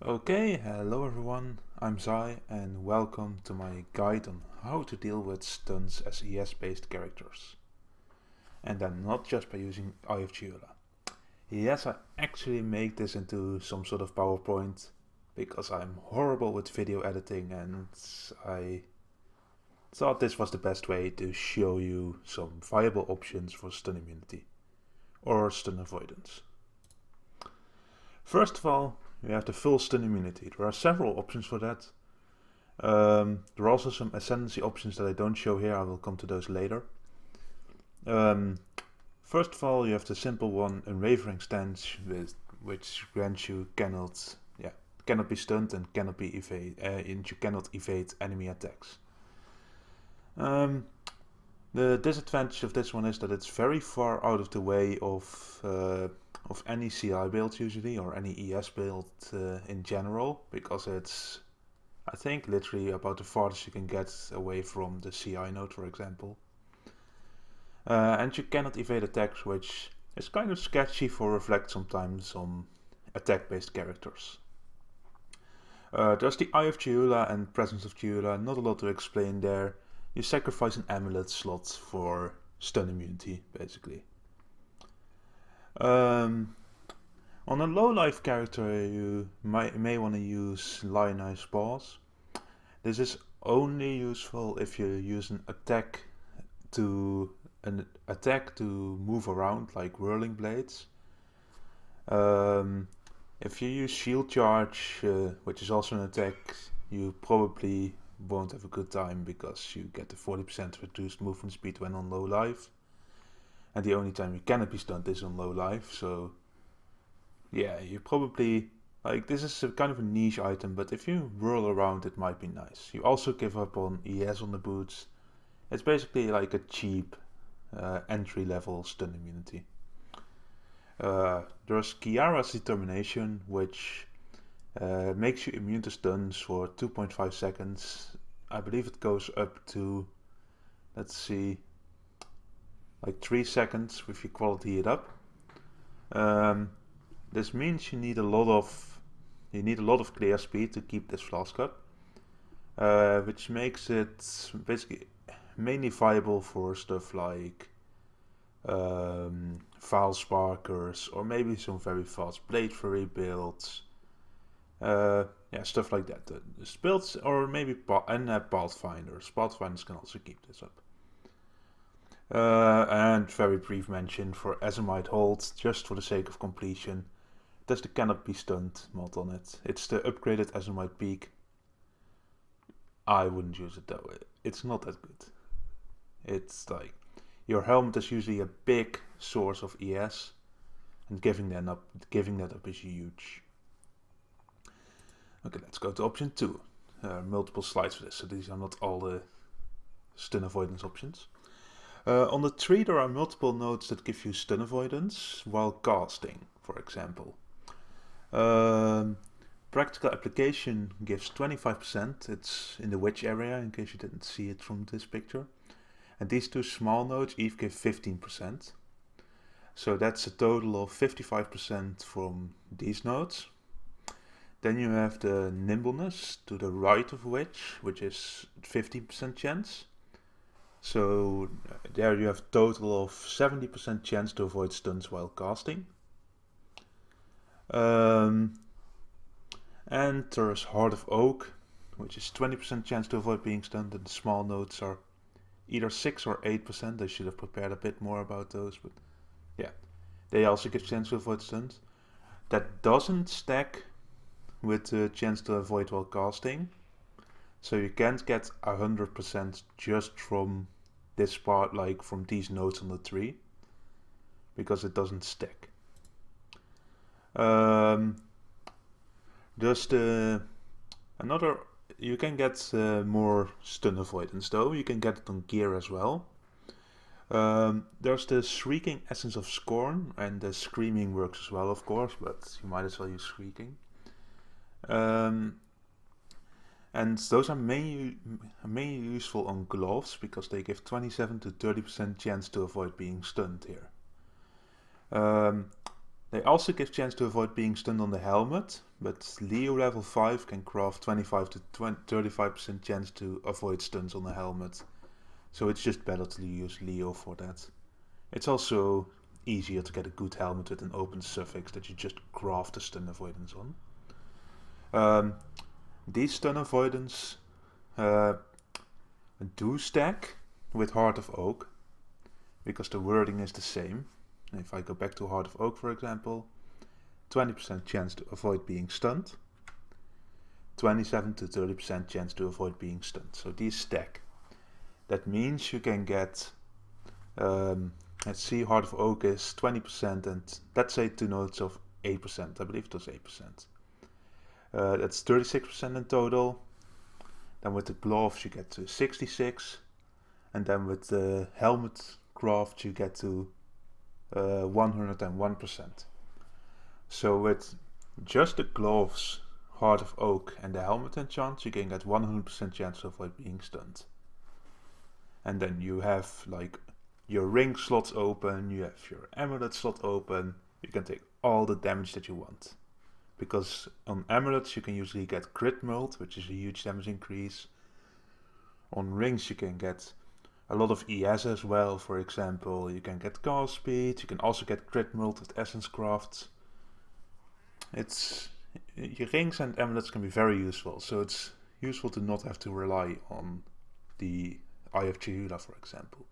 Okay, hello everyone, I'm Zai and welcome to my guide on how to deal with stunts as ES-based characters. And then not just by using IFGULA. Yes, I actually make this into some sort of PowerPoint because I'm horrible with video editing and I thought this was the best way to show you some viable options for stun immunity or stun avoidance. First of all, you have the full stun immunity. There are several options for that. There are also some Ascendancy options that I don't show here. I will come to those later. First of all, you have the simple one, Unwavering Stance, which grants you cannot be stunned and cannot be and you cannot evade enemy attacks. The disadvantage of this one is that it's very far out of the way of any CI build usually, or any ES build in general, because it's, I think, literally about the farthest you can get away from the CI node, for example. And you cannot evade attacks, which is kind of sketchy for Reflect sometimes on attack-based characters. There's the Eye of Geula and Presence of Geula, not a lot to explain there. You sacrifice an amulet slot for stun immunity, basically. On a low life character, you may want to use Lionized Paws. This is only useful if you use an attack to move around, like Whirling Blades. If you use Shield Charge, which is also an attack, you probably won't have a good time because you get the 40% reduced movement speed when on low life. And the only time you cannot be stunned is on low life, so yeah, you probably, like, this is a kind of a niche item, but if you whirl around it might be nice. You also give up on ES on the boots. It's basically like a cheap entry level stun immunity. There's Kiara's Determination, which makes you immune to stuns for 2.5 seconds. I believe it goes up to, let's see, like 3 seconds if you quality it up. This means you need a lot of clear speed to keep this flask up, which makes it basically mainly viable for stuff like File Sparkers, or maybe some very fast Blade Fury builds. Stuff like that. Builds, or maybe Pathfinders. Pathfinders can also keep this up. And very brief mention for Azimite Hold, just for the sake of completion. There's the Cannot Be Stunned mod on it. It's the upgraded Azimite Peak. I wouldn't use it though. It's not that good. It's like, your helmet is usually a big source of ES, and giving that up is huge. Okay, let's go to option 2. Multiple slides for this, so these are not all the stun avoidance options. On the tree there are multiple nodes that give you stun avoidance while casting, for example. Practical Application gives 25%, it's in the witch area in case you didn't see it from this picture. And these two small nodes each give 15%. So that's a total of 55% from these nodes. Then you have the Nimbleness to the right of which is 15% chance. So there you have a total of 70% chance to avoid stuns while casting. And there's Heart of Oak, which is 20% chance to avoid being stunned, and the small nodes are either 6 or 8%. I should have prepared a bit more about those, but yeah. They also give chance to avoid stuns. That doesn't stack with the chance to avoid while casting. So you can't get 100% just from this part, like from these nodes on the tree, because it doesn't stack. You can get more stun avoidance though. You can get it on gear as well. There's the Shrieking Essence of Scorn, and the Screaming works as well, of course, but you might as well use Shrieking. And those are mainly useful on gloves because they give 27 to 30% chance to avoid being stunned here. They also give chance to avoid being stunned on the helmet, but Leo level 5 can craft 25 to 35% chance to avoid stuns on the helmet. So it's just better to use Leo for that. It's also easier to get a good helmet with an open suffix that you just craft the stun avoidance on. These stun avoidance do stack with Heart of Oak, because the wording is the same. If I go back to Heart of Oak, for example, 20% chance to avoid being stunned, 27 to 30% chance to avoid being stunned. So these stack. That means you can get, let's see, Heart of Oak is 20%, and let's say 2 notes of 8%. I believe it was 8%. That's 36% in total. Then with the gloves you get to 66, and then with the helmet craft you get to 101%. So with just the gloves, Heart of Oak, and the helmet enchant, you can get 100% chance to avoid being stunned. And then you have like your ring slots open, you have your amulet slot open, you can take all the damage that you want. Because on amulets you can usually get crit mult, which is a huge damage increase. On rings you can get a lot of ES as well. For example, you can get cast speed, you can also get crit mult with essence crafts. Your rings and amulets can be very useful, so it's useful to not have to rely on the Eye of Chihula, for example.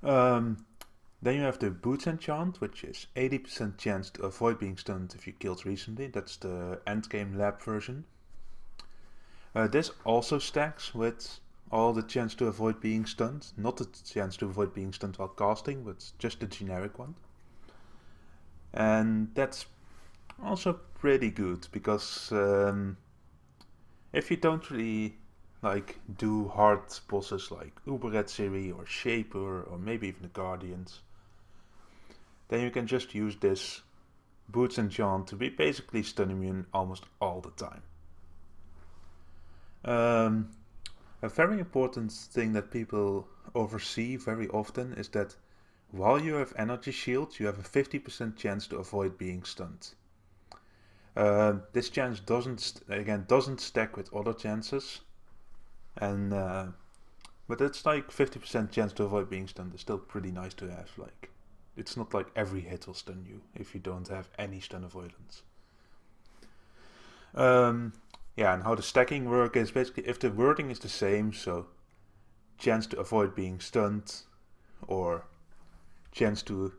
Then you have the Boots enchant, which is 80% chance to avoid being stunned if you killed recently. That's the endgame lab version. This also stacks with all the chance to avoid being stunned. Not the chance to avoid being stunned while casting, but just the generic one. And that's also pretty good, because if you don't really do hard bosses like Uber Siri or Shaper or maybe even the Guardians, then you can just use this Boots enchant to be basically stun immune almost all the time. A very important thing that people oversee very often is that while you have energy shield, you have a 50% chance to avoid being stunned. This chance doesn't stack with other chances, and but it's like 50% chance to avoid being stunned is still pretty nice to have. Like, it's not like every hit will stun you if you don't have any stun avoidance. Yeah, and how the stacking work is basically if the wording is the same, so chance to avoid being stunned or chance to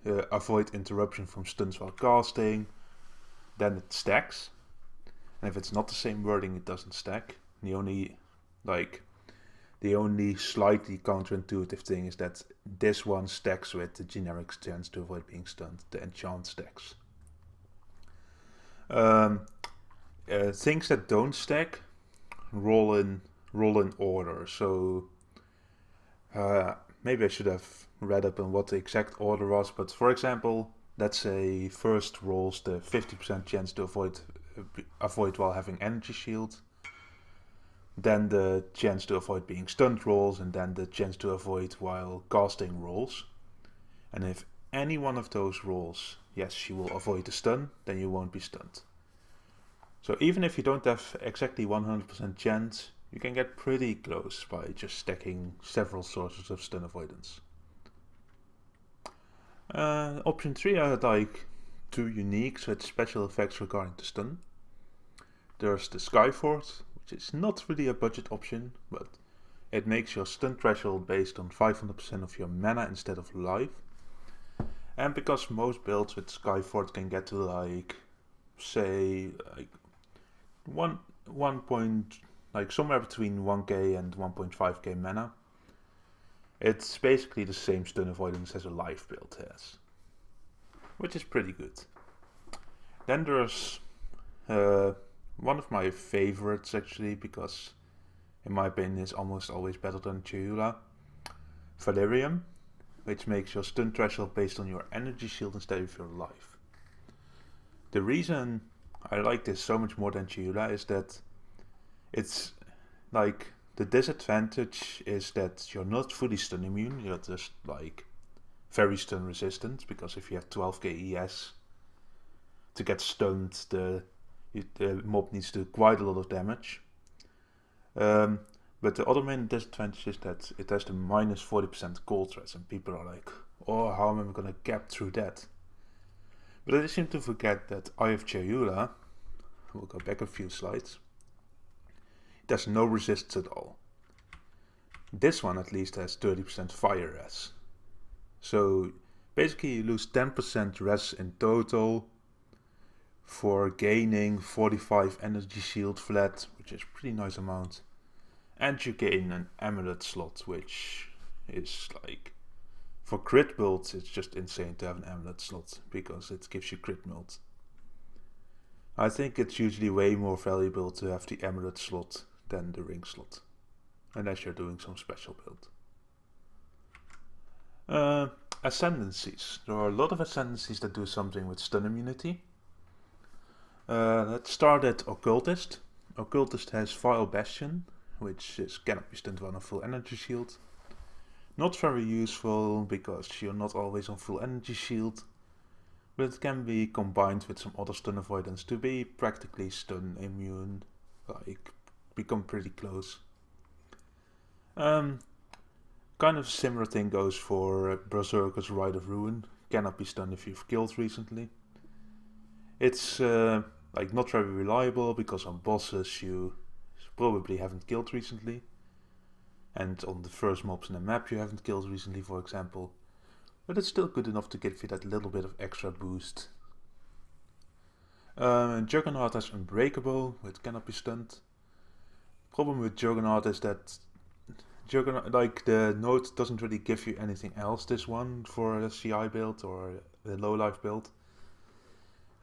avoid interruption from stuns while casting, then it stacks. And if it's not the same wording, it doesn't stack. The only slightly counterintuitive thing is that this one stacks with the generic chance to avoid being stunned. The enchant stacks. Things that don't stack roll in order. So maybe I should have read up on what the exact order was. But for example, let's say first rolls the 50% chance to avoid while having energy shield. Then the chance to avoid being stunned rolls, and then the chance to avoid while casting rolls. And if any one of those rolls, yes, you will avoid the stun, then you won't be stunned. So even if you don't have exactly 100% chance, you can get pretty close by just stacking several sources of stun avoidance. Option 3 I had two uniques with special effects regarding the stun. There's the Skyfort, which is not really a budget option, but it makes your stun threshold based on 500% of your mana instead of life. And because most builds with Skyfort can get to somewhere between 1k and 1.5k mana, it's basically the same stun avoidance as a life build has, which is pretty good. Then there's one of my favorites actually, because in my opinion is almost always better than Chihula, Valerium, which makes your stun threshold based on your energy shield instead of your life. The reason I like this so much more than Chihula is that it's the disadvantage is that you're not fully stun immune, you're just very stun resistant, because if you have 12k ES, to get stunned, the mob needs to do quite a lot of damage. But the other main disadvantage is that it has the minus 40% gold threats, and people are like, oh, how am I going to gap through that? But I seem to forget that Eye of Chayula, we'll go back a few slides, it has no resists at all. This one at least has 30% fire res. So basically you lose 10% res in total for gaining 45 energy shield flat, which is a pretty nice amount. And you gain an amulet slot, which is like, for crit builds it's just insane to have an amulet slot, because it gives you crit build. I think it's usually way more valuable to have the amulet slot than the ring slot, unless you're doing some special build. Ascendancies. There are a lot of ascendancies that do something with stun immunity. Let's start at Occultist. Occultist has Vile Bastion, which cannot be stunned on a full energy shield. Not very useful because you're not always on full energy shield, but it can be combined with some other stun avoidance to be practically stun immune, like become pretty close. Kind of similar thing goes for Berserker's Rite of Ruin. Cannot be stunned if you've killed recently. It's like not very reliable because on bosses you probably haven't killed recently, and on the first mobs in the map you haven't killed recently, for example. But it's still good enough to give you that little bit of extra boost. Juggernaut has Unbreakable, which cannot be stunned. Problem with Juggernaut is that like the node doesn't really give you anything else, this one, for a CI build or a low life build.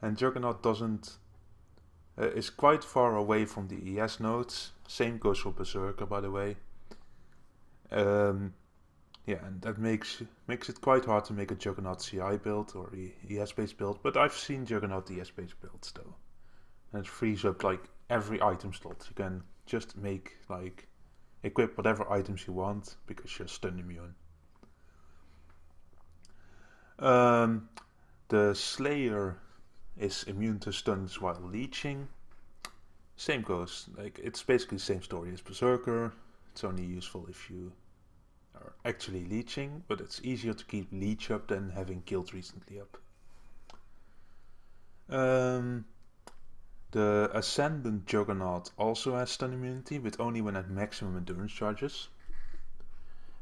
And Juggernaut is quite far away from the ES nodes. Same goes for Berserker, by the way. Yeah, and that makes it quite hard to make a Juggernaut CI build or ES based build, but I've seen Juggernaut ES based builds though. And it frees up like every item slot. You can just make like equip whatever items you want because you're stun immune. The Slayer is immune to stuns while leeching. Same goes, like it's basically the same story as Berserker. It's only useful if you are actually leeching, but it's easier to keep leech up than having killed recently up. The Ascendant Juggernaut also has stun immunity, but only when at maximum endurance charges.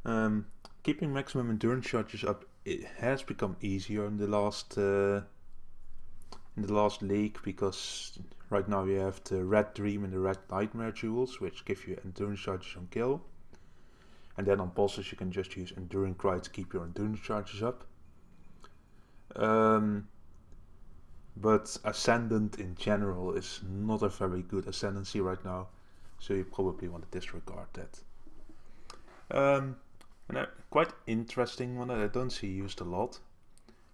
Keeping maximum endurance charges up, it has become easier in the last league, because right now you have the Red Dream and the Red Nightmare jewels, which give you endurance charges on kill. And then on bosses you can just use Enduring Cry to keep your endurance charges up. But Ascendant in general is not a very good Ascendancy right now, so you probably want to disregard that. And a quite interesting one that I don't see used a lot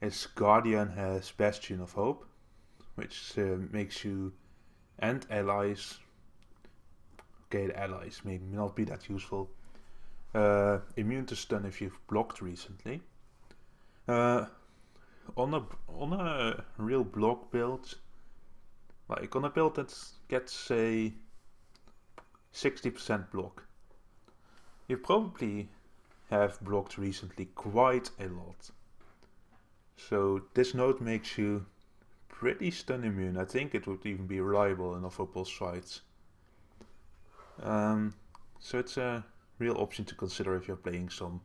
is Guardian has Bastion of Hope, which makes you and allies, okay, the allies may not be that useful, immune to stun if you've blocked recently. On a real block build, like on a build that gets a 60% block, you probably have blocked recently quite a lot. So this node makes you pretty stun immune. I think it would even be reliable enough for boss fights. So it's a real option to consider if you're playing some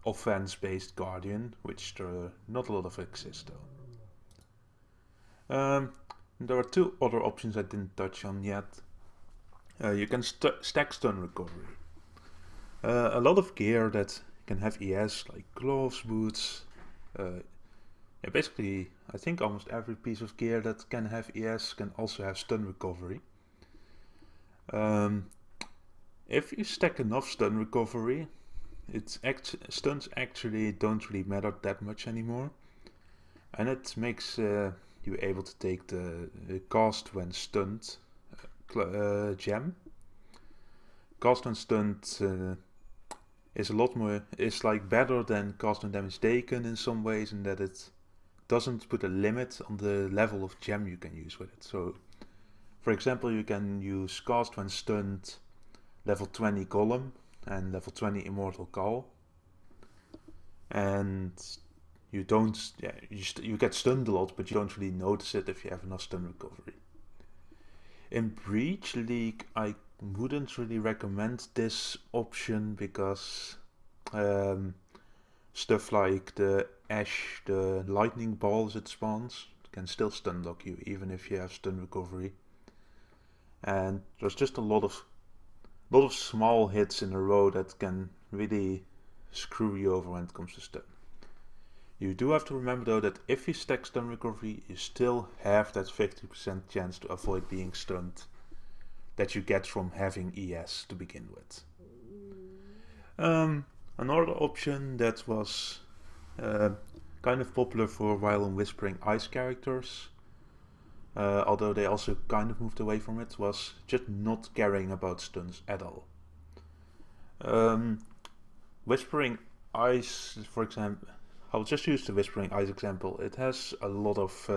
offense-based Guardian, which there are not a lot of exist though. There are two other options I didn't touch on yet. You can stack stun recovery. A lot of gear that can have ES, like gloves, boots, yeah, basically I think almost every piece of gear that can have ES can also have stun recovery. If you stack enough stun recovery, stuns actually don't really matter that much anymore, and it makes you able to take the cast when stunned gem. Cast when stunned is a lot more, is like better than cast when damage taken in some ways, in that it doesn't put a limit on the level of gem you can use with it. So, for example, you can use cast when stunned level 20 Golem and level 20 Immortal Call. And you don't, you get stunned a lot, but you don't really notice it if you have enough stun recovery. In Breach League, I wouldn't really recommend this option because stuff like the Ash, the lightning balls it spawns, can still stun lock you even if you have stun recovery. And there's just a lot of small hits in a row that can really screw you over when it comes to stun. You do have to remember though that if you stack stun recovery, you still have that 50% chance to avoid being stunned that you get from having ES to begin with. Another option that was kind of popular for a while on Whispering Ice characters, although they also kind of moved away from it, was just not caring about stuns at all. Whispering Ice, for example, I'll just use the Whispering Ice example. It has a lot of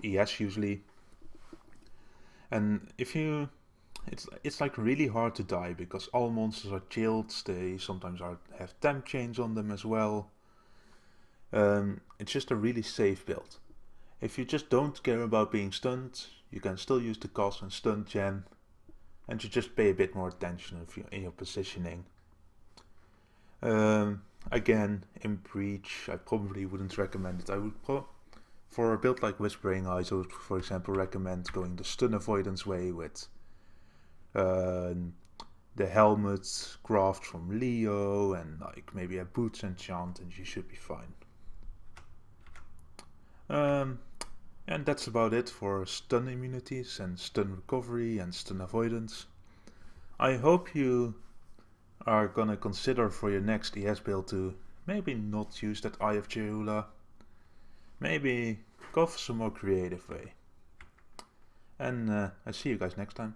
ES usually, and if you, it's like really hard to die because all monsters are chilled. They sometimes have temp chains on them as well. It's just a really safe build. If you just don't care about being stunned, you can still use the cast and stun gem, and you just pay a bit more attention in your positioning. Again, in Breach, I probably wouldn't recommend it. I would for a build like Whispering Eyes, I would, for example, recommend going the stun avoidance way with the helmet craft from Leo and like maybe a boots enchant, and you should be fine. And that's about it for stun immunities and stun recovery and stun avoidance. I hope you are gonna consider for your next ES build to maybe not use that Eye of Cheula. Maybe go for some more creative way. And I see you guys next time.